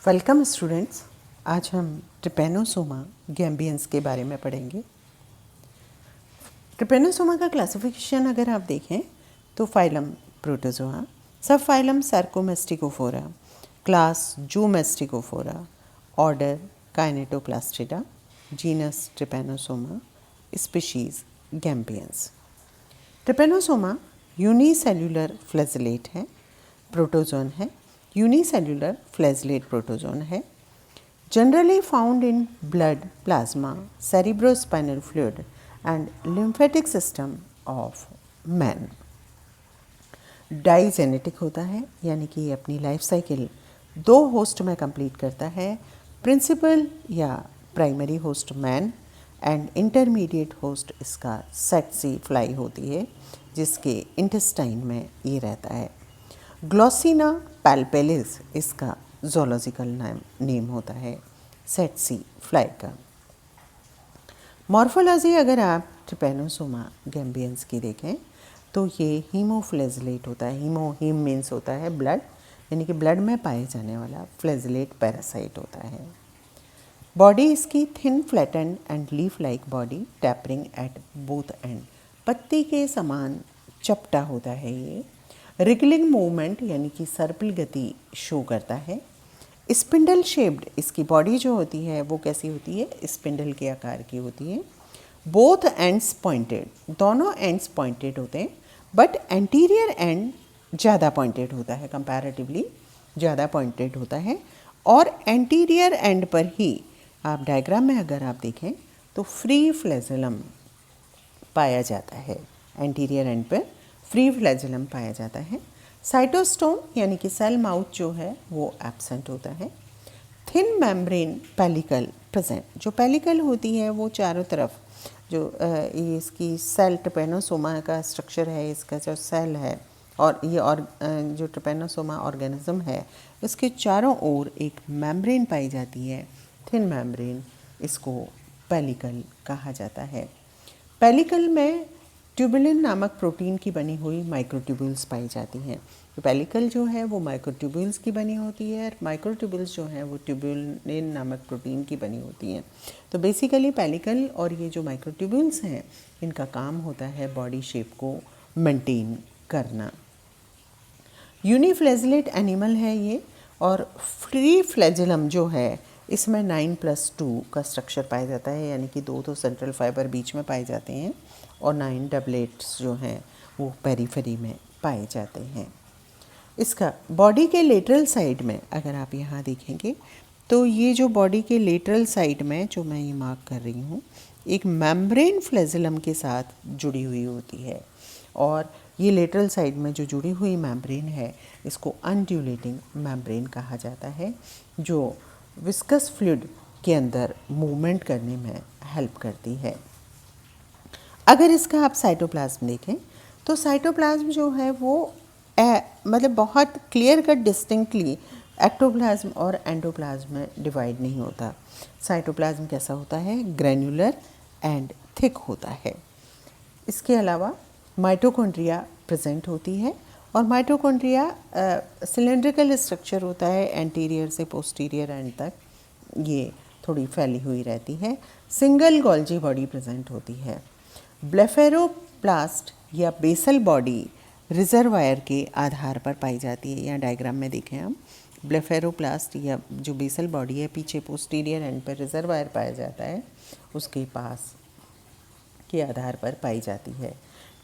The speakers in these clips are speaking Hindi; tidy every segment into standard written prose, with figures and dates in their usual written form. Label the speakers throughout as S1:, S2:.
S1: Welcome students. आज हम ट्रिपेनोसोमा गैम्बियंस के बारे में पढ़ेंगे। ट्रिपेनोसोमा का क्लासिफिकेशन अगर आप देखें तो phylum protozoa, sub phylum sarcomastigophora, class zoomastigophora, order kinetoplastida, genus trypanosoma, species gambiense. Trypanosoma unicellular flagellate है, प्रोटोजोन है, यूनिसेल्युलर फ्लैजेलेट प्रोटोजोन है, generally found in blood, plasma, cerebrospinal fluid and lymphatic system of man. Digenetic होता है, यानी कि अपनी लाइफ साइकिल दो होस्ट में कंप्लीट करता है, प्रिंसिपल या primary host man and intermediate host इसका सेट्सी फ्लाई होती है, जिसके इंटेस्टाइन में ये रहता है। ग्लोसिना पैल्पेलिस इसका जोलॉजिकल नेम होता है, सेट्सी फ्लाई का। मॉर्फोलॉजी अगर आप ट्रिपेनोसोमा गैम्बियंस की देखें तो ये हीमोफ्लैजेलेट होता है। हीम मीन्स होता है ब्लड, यानी कि ब्लड में पाए जाने वाला फ्लैजेलेट पैरासाइट होता है। बॉडी इसकी thin flattened and leaf like body, tapering at both and, पत्ती के समान चपटा होता है ये। रिगलिंग मूवमेंट यानी कि सर्पिल गति शो करता है। स्पिंडल शेप्ड इसकी बॉडी जो होती है वो कैसी होती है, स्पिंडल के आकार की होती है। बोथ एंड्स पॉइंटेड, दोनों एंड्स पॉइंटेड होते हैं, बट एंटीरियर एंड ज़्यादा पॉइंटेड होता है, कंपैरेटिवली ज़्यादा पॉइंटेड होता है। और एंटीरियर एंड पर ही आप डायग्राम में अगर आप देखें तो फ्री फ्लैजेलम पाया जाता है। एंटीरियर एंड पर फ्री फ्लैजेलम पाया जाता है। साइटोस्टोम यानी कि सेल माउथ जो है वो एब्सेंट होता है। थिन मेम्ब्रेन पेलिकल प्रेजेंट, जो पेलिकल होती है वो चारों तरफ जो ये इसकी सेल ट्रिपेनोसोमा का स्ट्रक्चर है, इसका जो सेल है और ये और जो ट्रिपेनोसोमा ऑर्गेनिज्म है उसके चारों ओर एक मेम्ब्रेन पाई जाती है, थिन मेम्ब्रेन, इसको पेलिकल कहा जाता है। पेलिकल में ट्यूबुलिन नामक प्रोटीन की बनी हुई माइक्रोट्यूबुल्स पाई जाती हैं। तो पेलिकल जो है वो माइक्रोट्यूबुल्स की बनी होती है और माइक्रोट्यूबुल्स जो हैं वो ट्यूबुलिन नामक प्रोटीन की बनी होती हैं। तो बेसिकली पेलिकल और ये जो माइक्रोट्यूबुल्स हैं इनका काम होता है बॉडी शेप को मेंटेन करना। यूनिफ्लैजेलेट एनिमल है ये, और फ्री फ्लैजेलम जो है इसमें 9+2 का स्ट्रक्चर पाया जाता है, यानी कि दो सेंट्रल फाइबर बीच में पाए जाते हैं और 9 डबलेट्स जो हैं वो पेरीफेरी में पाए जाते हैं। इसका बॉडी के लेटरल साइड में अगर आप यहाँ देखेंगे तो ये जो बॉडी के लेटरल साइड में जो मैं ये मार्क कर रही हूँ एक मेम्ब्रेन फ्लैजेलम के साथ जुड़ी हुई होती है, और ये लेटरल साइड में जो जुड़ी हुई मेम्ब्रेन है इसको अनड्यूलेटिंग मेम्ब्रेन कहा जाता है, जो विस्कस फ्लूइड के अंदर मूवमेंट करने में हेल्प करती है। अगर इसका आप साइटोप्लाज्म देखें तो साइटोप्लाज्म जो है वो मतलब बहुत क्लियर कट डिस्टिंक्टली एक्टोप्लाज्म और एंडोप्लाज्म में डिवाइड नहीं होता। साइटोप्लाज्म कैसा होता है, ग्रैन्युलर एंड थिक होता है। इसके अलावा माइटोकॉन्ड्रिया प्रेजेंट होती है, और माइटोकॉन्ड्रिया सिलेंड्रिकल स्ट्रक्चर होता है, एंटीरियर से पोस्टीरियर एंड तक ये थोड़ी फैली हुई रहती है। सिंगल गोल्जी बॉडी प्रेजेंट होती है। ब्लेफेरोप्लास्ट या बेसल बॉडी रिजर्वायर के आधार पर पाई जाती है। यहाँ डायग्राम में देखें हम, ब्लेफेरोप्लास्ट या जो बेसल बॉडी है पीछे पोस्टीरियर एंड पर रिजर्वायर पाया जाता है, उसके पास के आधार पर पाई जाती है।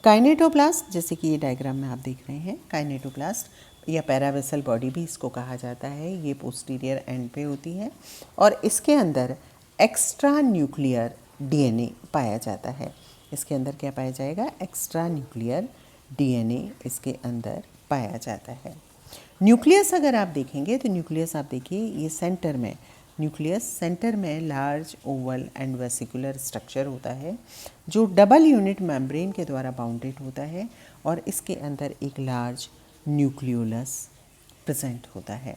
S1: काइनेटोप्लास्ट, जैसे कि ये डायग्राम में आप देख रहे हैं, काइनेटोप्लास्ट या पैरावेसल बॉडी भी इसको कहा जाता है, ये पोस्टीरियर एंड पे होती है और इसके अंदर एक्स्ट्रा न्यूक्लियर डीएनए पाया जाता है। इसके अंदर क्या पाया जाएगा, एक्स्ट्रा न्यूक्लियर डीएनए इसके अंदर पाया जाता है। न्यूक्लियस अगर आप देखेंगे तो न्यूक्लियस आप देखिए ये सेंटर में, न्यूक्लियस सेंटर में large Oval and vesicular structure होता है जो डबल यूनिट मेम्ब्रेन के द्वारा बाउंडेड होता है, और इसके अंदर एक लार्ज न्यूक्लियोलस प्रेजेंट होता है।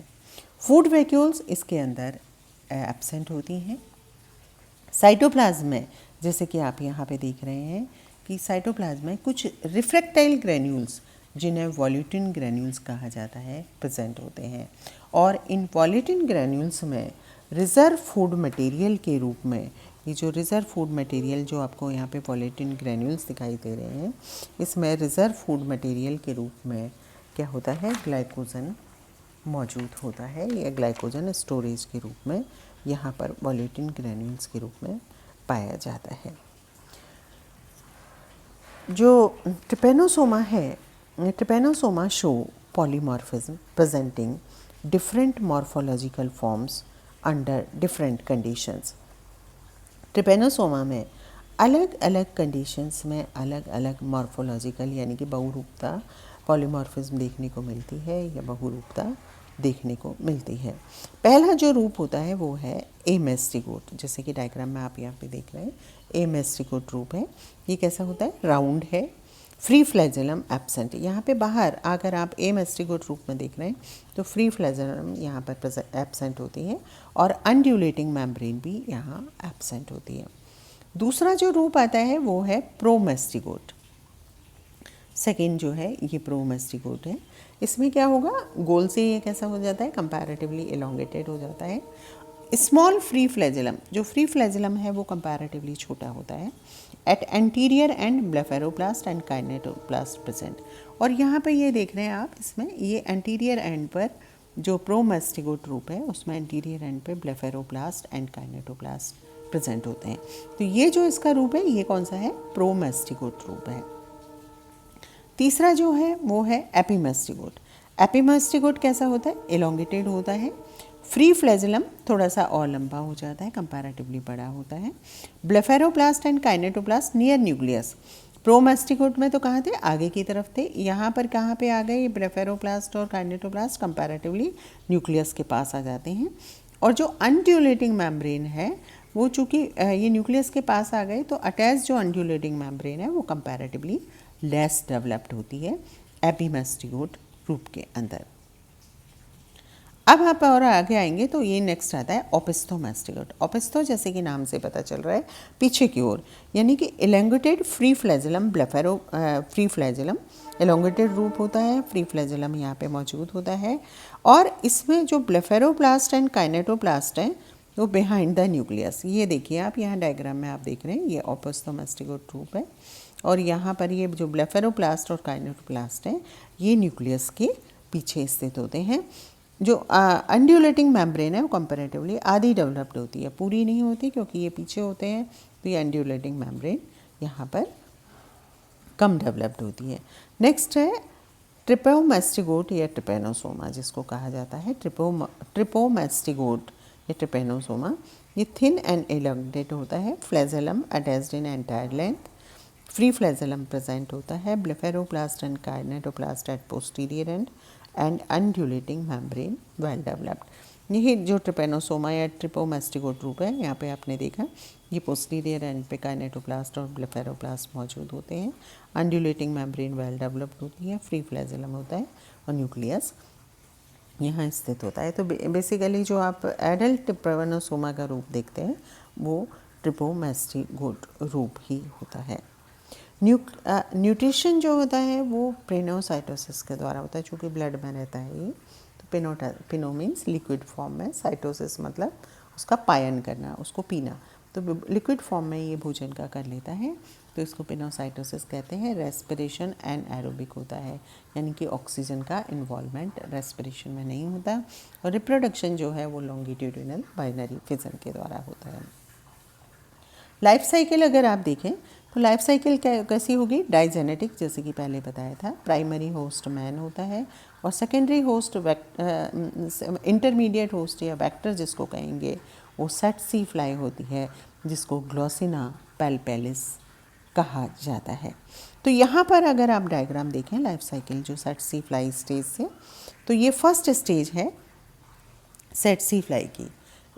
S1: फूड वैक्यूल्स इसके अंदर एब्सेंट होती हैं। साइटोप्लाज्म में जैसे कि आप यहाँ पे देख रहे हैं कि साइटोप्लाज्म में कुछ रिफ्रैक्टाइल ग्रैन्यूल्स जिन्हें वॉल्यूटिन ग्रैन्यूल्स कहा जाता है, प्रेजेंट होते हैं। और इन वॉल्यूटिन ग्रैन्यूल्स में रिज़र्व फूड मटेरियल के रूप में, ये जो रिज़र्व फूड मटेरियल जो आपको यहाँ पे वॉल्यूटिन ग्रैन्यूल्स दिखाई दे रहे हैं, इसमें रिज़र्व फूड मटेरियल के रूप में क्या होता है, ग्लाइकोजन मौजूद होता है, या ग्लाइकोजन स्टोरेज के रूप में यहाँ पर वॉल्यूटिन ग्रैन्यूल्स के रूप में पाया जाता है। जो ट्रिपेनोसोमा है, Trypanosoma show polymorphism presenting different morphological forms under different conditions. Trypanosoma में अलग अलग कंडीशंस में अलग अलग मॉर्फोलॉजिकल यानी कि बहुरूपता पॉलीमॉर्फिज्म देखने को मिलती है, या बहुरूपता देखने को मिलती है। पहला जो रूप होता है वो है एमेस्टिगोट, जैसे कि डायग्राम में आप यहाँ पे देख रहे हैं, एमेस्टिगोट रूप है। ये कैसा होता है, राउंड है, फ्री फ्लैजेलम एब्सेंट। यहाँ पे बाहर अगर आप एमेस्टिगोट रूप में देख रहे हैं तो फ्री फ्लैजेलम यहाँ पर एब्सेंट होती है, और अनड्यूलेटिंग मेम्ब्रेन भी यहाँ एब्सेंट होती है। दूसरा जो रूप आता है वो है प्रोमेस्टिगोट। सेकेंड जो है ये प्रोमेस्टिगोट है। इसमें क्या होगा, गोल से ये कैसा हो जाता है, कंपैरेटिवली एलोंगेटेड हो जाता है। स्मॉल फ्री फ्लैजेलम, जो फ्री फ्लैजेलम है वो कंपैरेटिवली छोटा होता है। At anterior end blepharoplast and kinetoplast present. और यहाँ पे ये देख रहे हैं आप, इसमें ये एंटीरियर एंड पर जो प्रोमेस्टिगोट रूप है उसमें एंटीरियर एंड पे ब्लेफेरोप्लास्ट एंड काइनेटोप्लास्ट प्रेजेंट होते हैं। तो ये जो इसका रूप है ये कौन सा है, प्रोमेस्टिगोट रूप है। तीसरा जो है वो है एपिमेस्टिगोट। एपिमेस्टिगोट कैसा होता है, एलोंगेटेड होता है। फ्री फ्लैजेलम थोड़ा सा और लंबा हो जाता है, कंपैरेटिवली बड़ा होता है। Blepharoplast and काइनेटोप्लास्ट near nucleus. प्रोमेस्टिगोट में तो कहाँ थे, आगे की तरफ थे। यहाँ पर कहाँ पे आ गए, ये ब्लेफेरोप्लास्ट और काइनेटोप्लास्ट कंपैरेटिवली न्यूक्लियस के पास आ जाते हैं। और जो अनड्यूलेटिंग मेम्ब्रेन है वो चूँकि ये न्यूक्लियस के पास आ गए, तो अटैच जो अनड्यूलेटिंग मेम्ब्रेन है वो कंपैरेटिवली लेस डेवलप्ड होती है एपिमेस्टिगोट रूप के अंदर। अब आप और आगे आएंगे तो ये नेक्स्ट आता है ओपिस्थोमेस्टिगोट। ओपिस्थो जैसे कि नाम से पता चल रहा है पीछे की ओर, यानी कि elongated free flagellum blepharo free flagellum elongated रूप होता है। फ्री फ्लैजेलम यहाँ पे मौजूद होता है, और इसमें जो ब्लेफेरोप्लास्ट एंड काइनेटोप्लास्ट है वो बिहाइंड द न्यूक्लियस। ये देखिए आप यहाँ डायग्राम में आप देख रहे हैं, ये ओपिस्थोमेस्टिगोट रूप है, और यहाँ पर ये जो ब्लेफेरोप्लास्ट और काइनेटोप्लास्ट हैं ये न्यूक्लियस के पीछे स्थित होते हैं। जो अनड्यूलेटिंग मेम्ब्रेन है वो कंपैरेटिवली आधी डेवलप्ड होती है, पूरी नहीं होती क्योंकि ये पीछे होते हैं, तो ये अनड्यूलेटिंग मेम्ब्रेन यहाँ पर कम डेवलप्ड होती है। नेक्स्ट है ट्रिपोमेस्टिगोट या ट्रिपेनोसोमा, जिसको कहा जाता है ट्रिपोमेस्टिगोट या ट्रिपेनोसोमा। ये थिन एंड एलोंगेटेड होता है, flagellum attached in entire length. Free flagellum present होता है, blepharoplast and kinetoplast at posterior end undulating membrane well developed. यही जो ट्रिपेनोसोमा या ट्रिपोमेस्टिगोट रूप है, यहाँ पे आपने देखा ये पोस्टीरियर एंड पे काइनेटोप्लास्ट और ब्लेफेरोप्लास्ट मौजूद होते हैं। अनड्यूलेटिंग मेम्ब्रेन वेल डेवलप्ड होती है, फ्री फ्लैजेलम होता है, और न्यूक्लियस यहाँ स्थित होता है। तो बेसिकली जो आप एडल्ट ट्रिपेनोसोमा का रूप देखते हैं वो ट्रिपोमेस्टिगोट रूप ही होता है। न्यूट्रिशन जो होता है वो प्रेनोसाइटोसिस के द्वारा होता है, चूँकि ब्लड में रहता है ये। तो पिनो मीन्स लिक्विड फॉर्म में, साइटोसिस मतलब उसका पायन करना, उसको पीना। तो लिक्विड फॉर्म में ये भोजन का कर लेता है, तो इसको पिनोसाइटोसिस कहते हैं। रेस्पिरेशन एनएरोबिक होता है, यानी कि ऑक्सीजन का इन्वॉल्वमेंट रेस्पिरेशन में नहीं होता। और रिप्रोडक्शन जो है वो लॉन्गिट्यूडिनल बाइनरी फिजन के द्वारा होता है। लाइफ साइकिल अगर आप देखें तो लाइफ साइकिल कैसी होगी, डाइजेनेटिक, जैसे कि पहले बताया था। प्राइमरी होस्ट मैन होता है, और सेकेंडरी होस्ट इंटरमीडिएट होस्ट या वेक्टर जिसको कहेंगे वो सेट्सी फ्लाई होती है, जिसको ग्लोसिना पैल्पेलिस कहा जाता है। तो यहाँ पर अगर आप डायग्राम देखें लाइफ साइकिल जो सेट्सी फ्लाई स्टेज से, तो ये फर्स्ट स्टेज है सेट्सी फ्लाई की,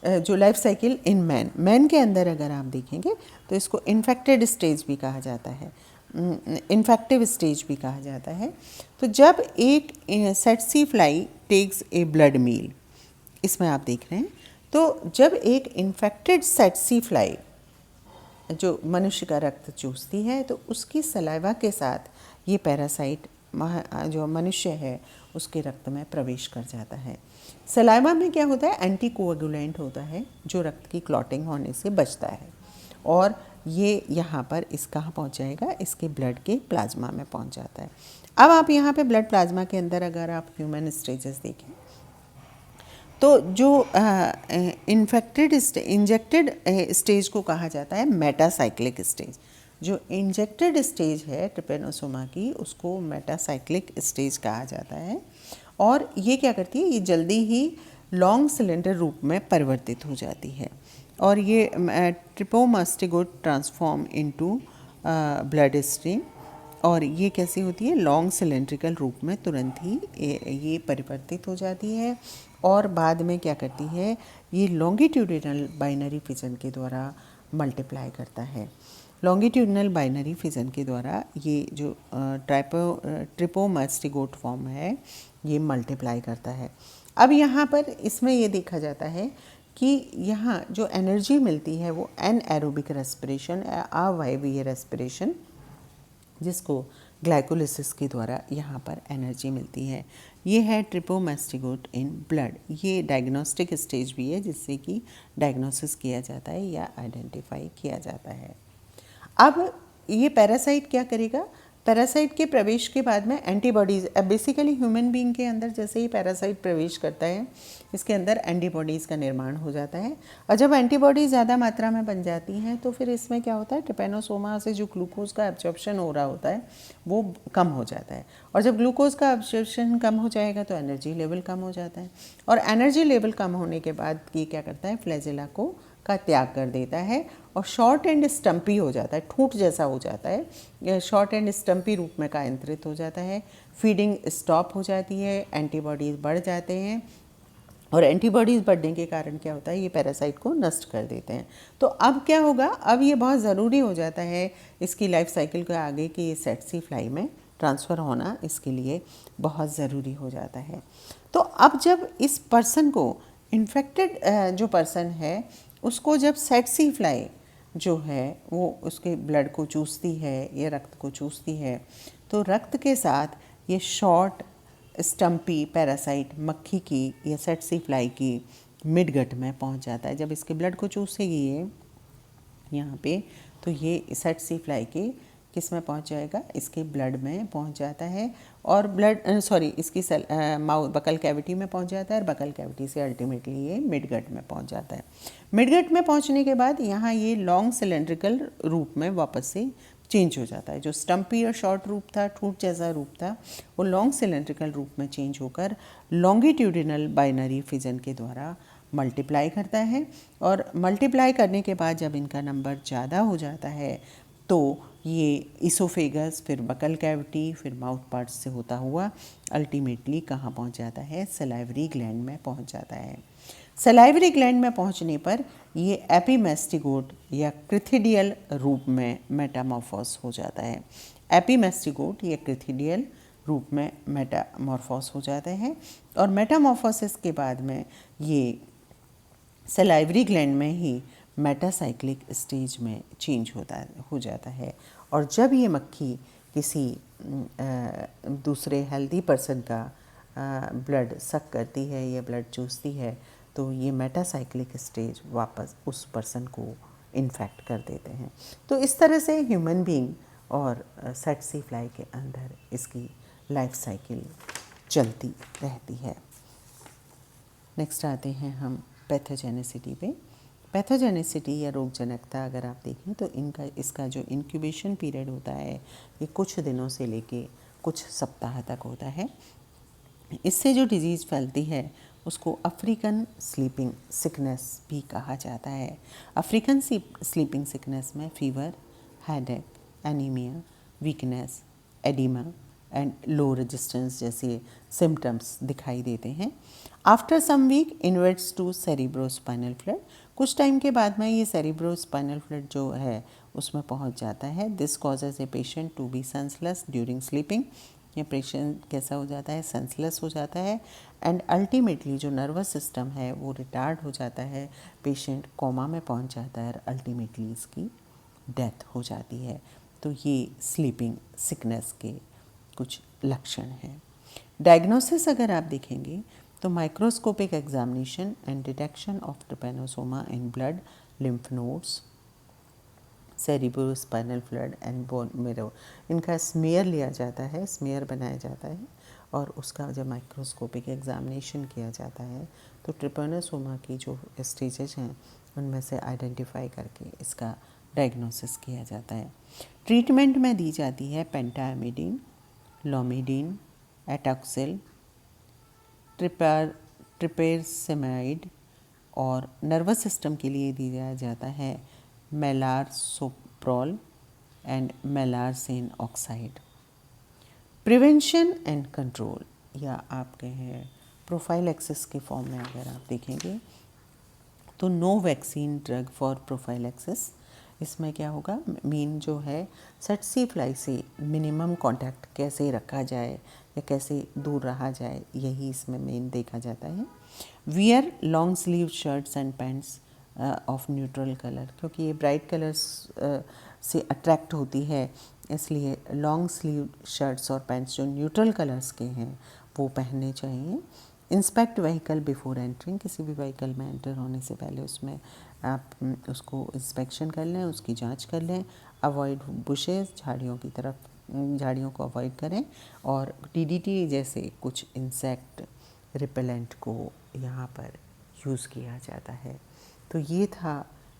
S1: जो लाइफ साइकिल इन मैन के अंदर अगर आप देखेंगे तो इसको इन्फेक्टेड स्टेज भी कहा जाता है, इन्फेक्टिव स्टेज भी कहा जाता है। तो जब एक सेट्सी fly takes a blood meal, इसमें आप देख रहे हैं, तो जब एक इन्फेक्टेड सेट्सी फ्लाई जो मनुष्य का रक्त चूसती है तो उसकी सलाइवा के साथ ये पैरासाइट जो मनुष्य है उसके रक्त में प्रवेश कर जाता है। सलाइवा में क्या होता है, एंटी कोएगुलेंट होता है जो रक्त की क्लॉटिंग होने से बचता है, और ये यहाँ पर इस कहाँ पहुँच जाएगा, इसके ब्लड के प्लाज्मा में पहुँच जाता है। अब आप यहाँ पे ब्लड प्लाज्मा के अंदर अगर आप ह्यूमन स्टेजेस देखें तो जो इंजेक्टेड स्टेज को कहा जाता है मेटासाइक्लिक स्टेज। जो इंजेक्टेड स्टेज है ट्रिपेनोसोमा की उसको मेटासाइक्लिक स्टेज कहा जाता है, और ये क्या करती है, ये जल्दी ही लॉन्ग सिलेंडर रूप में परिवर्तित हो जाती है, और ये ट्रिपोमास्टिगोट ट्रांसफॉर्म इनटू ब्लड स्ट्रीम, और ये कैसी होती है, लॉन्ग सिलेंड्रिकल रूप में तुरंत ही ये परिवर्तित हो जाती है, और बाद में क्या करती है, ये लॉन्गिट्यूडिनल बाइनरी फिजन के द्वारा मल्टीप्लाई करता है। लॉन्गिट्यूडिनल बाइनरी फिजन के द्वारा ये जो ट्रिपोमास्टिगोट फॉर्म है ये मल्टीप्लाई करता है। अब यहाँ पर इसमें ये देखा जाता है कि यहाँ जो एनर्जी मिलती है वो एनएरोबिक रेस्पिरेशन, अवायवीय रेस्पिरेशन, जिसको ग्लाइकोलिसिस के द्वारा यहाँ पर एनर्जी मिलती है। ये है ट्रिपोमास्टिगोट इन ब्लड। ये डायग्नोस्टिक स्टेज भी है जिससे कि डायग्नोसिस किया जाता है या आइडेंटिफाई किया जाता है। अब ये पैरासाइट क्या करेगा, पैरासाइट के प्रवेश के बाद में एंटीबॉडीज़, बेसिकली ह्यूमन बीइंग के अंदर जैसे ही पैरासाइट प्रवेश करता है इसके अंदर एंटीबॉडीज़ का निर्माण हो जाता है, और जब एंटीबॉडीज़ ज़्यादा मात्रा में बन जाती हैं तो फिर इसमें क्या होता है, ट्रिपेनोसोमा से जो ग्लूकोज का एब्जॉर्प्शन हो रहा होता है वो कम हो जाता है, और जब ग्लूकोज का एब्जॉर्प्शन कम हो जाएगा तो एनर्जी लेवल कम हो जाता है, और एनर्जी लेवल कम होने के बाद ये क्या करता है, फ्लैजेला का त्याग कर देता है और शॉर्ट एंड स्टम्पी हो जाता है, ठूंठ जैसा हो जाता है, यह शॉर्ट एंड स्टम्पी रूप में कायंत्रित हो जाता है। फीडिंग स्टॉप हो जाती है, एंटीबॉडीज़ बढ़ जाते हैं, और एंटीबॉडीज़ बढ़ने के कारण क्या होता है, ये पैरासाइट को नष्ट कर देते हैं। तो अब क्या होगा, अब ये बहुत ज़रूरी हो जाता है इसकी लाइफ साइकिल के आगे कि सेटसी फ्लाई में ट्रांसफ़र होना इसके लिए बहुत ज़रूरी हो जाता है। तो अब जब इस पर्सन को इन्फेक्टेड जो पर्सन है उसको जब सेटसी फ्लाई जो है वो उसके ब्लड को चूसती है या रक्त को चूसती है, तो रक्त के साथ ये शॉर्ट स्टम्पी पैरासाइट मक्खी की या सेटसी फ्लाई की मिडगट में पहुंच जाता है। जब इसके ब्लड को चूसेगी ये यहाँ पे, तो ये सेटसी फ्लाई के किस में पहुँच जाएगा, इसके ब्लड में पहुँच जाता है, और इसकी माउथ बकल कैविटी में पहुँच जाता है, और बकल कैविटी से अल्टीमेटली ये मिडगट में पहुँच जाता है। मिडगट में पहुँचने के बाद यहाँ ये लॉन्ग सिलेंड्रिकल रूप में वापस से चेंज हो जाता है। जो स्टम्पी और शॉर्ट रूप था, ठूंठ जैसा रूप था, वो लॉन्ग सिलेंड्रिकल रूप में चेंज होकर लॉन्गिट्यूडिनल बाइनरी फिजन के द्वारा मल्टीप्लाई करता है, और मल्टीप्लाई करने के बाद जब इनका नंबर ज़्यादा हो जाता है तो ये इसोफेगस, फिर बकल कैविटी, फिर माउथ पार्ट्स से होता हुआ अल्टीमेटली कहाँ पहुँच जाता है, सलाइवरी ग्लैंड में पहुँच जाता है। सलाइवरी ग्लैंड में पहुँचने पर ये एपीमेस्टिगोट या क्रिथिडियल रूप में मेटामॉर्फोस हो जाता है। एपीमेस्टिगोट या क्रिथिडियल रूप में मेटामॉर्फोस हो जाते हैं, और मेटामॉर्फोसिस के बाद में ये सलाइवरी ग्लैंड में ही मेटासाइक्लिक स्टेज में चेंज हो जाता है। और जब ये मक्खी किसी दूसरे हेल्दी पर्सन का ब्लड सक करती है या ब्लड चूसती है तो ये मेटासाइक्लिक स्टेज वापस उस पर्सन को इन्फेक्ट कर देते हैं। तो इस तरह से ह्यूमन बीइंग और सेटसी फ्लाई के अंदर इसकी लाइफ साइकिल चलती रहती है। नेक्स्ट आते हैं हम पैथोजेनिसिटी पे। पैथोजेनिसिटी या रोगजनकता अगर आप देखें तो इसका जो इंक्यूबेशन पीरियड होता है ये कुछ दिनों से लेके कुछ सप्ताह तक होता है। इससे जो डिजीज़ फैलती है उसको अफ्रीकन स्लीपिंग सिकनेस भी कहा जाता है। अफ्रीकन स्लीपिंग सिकनेस में fever, headache, anaemia, weakness, oedema and low resistance जैसे सिम्टम्स दिखाई देते हैं। After some week inverts to cerebrospinal fluid, कुछ टाइम के बाद में ये सेरिब्रोस्पाइनल फ्लड जो है उसमें पहुंच जाता है। This causes a patient to be senseless during sleeping, ये पेशेंट कैसा हो जाता है, सेंसलेस हो जाता है, एंड अल्टीमेटली जो नर्वस सिस्टम है वो रिटार्ड हो जाता है, पेशेंट कोमा में पहुंच जाता है और अल्टीमेटली इसकी डेथ हो जाती है। तो ये स्लीपिंग सिकनेस के कुछ लक्षण हैं। डायग्नोसिस अगर आप देखेंगे तो microscopic examination and detection of Trypanosoma in blood, lymph nodes, cerebrospinal fluid and bone marrow, इनका स्मेयर लिया जाता है, स्मेयर बनाया जाता है और उसका जब माइक्रोस्कोपिक एग्जामिनेशन किया जाता है तो ट्रिपेनोसोमा की जो स्टेजेस हैं उनमें से आइडेंटिफाई करके इसका डायग्नोसिस किया जाता है। ट्रीटमेंट में दी जाती है पेंटामिडीन, लोमिडीन, एटॉक्सिल, ट्रिपेरसेमाइड और नर्वस सिस्टम के लिए दिया जाता है melarsoprol and melarsen oxide. Prevention and control या आप कहें प्रोफाइलैक्सिस के फॉर्म में अगर आप देखेंगे तो no vaccine drug for prophylaxis. इसमें क्या होगा, मेन जो है सटसी फ्लाई से मिनिमम कांटेक्ट कैसे रखा जाए या कैसे दूर रहा जाए, यही इसमें मेन देखा जाता है। Wear long sleeve shirts and pants of neutral colour, क्योंकि ये ब्राइट कलर्स से अट्रैक्ट होती है, इसलिए लॉन्ग स्लीव शर्ट्स और पैंट्स जो न्यूट्रल कलर्स के हैं वो पहनने चाहिए। इंस्पेक्ट व्हीकल बिफोर एंटरिंग, किसी भी व्हीकल में एंटर होने से पहले उसमें आप उसको इंस्पेक्शन कर लें, उसकी जांच कर लें। अवॉइड बुशेस, झाड़ियों की तरफ, झाड़ियों को अवॉइड करें और डीडीटी जैसे कुछ इंसेक्ट रिपेलेंट को यहाँ पर यूज़ किया जाता है। तो ये था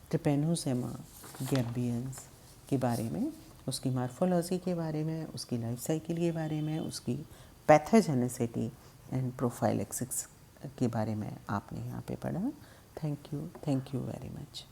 S1: ट्रिपेनोसोमा गैम्बियंस के बारे में, उसकी मार्फोलॉजी के बारे में, उसकी लाइफ साइकिल के बारे में, उसकी पैथोजेनिसिटी एंड प्रोफाइलैक्सिस के बारे में आपने यहाँ पे पढ़ा। Thank you very much.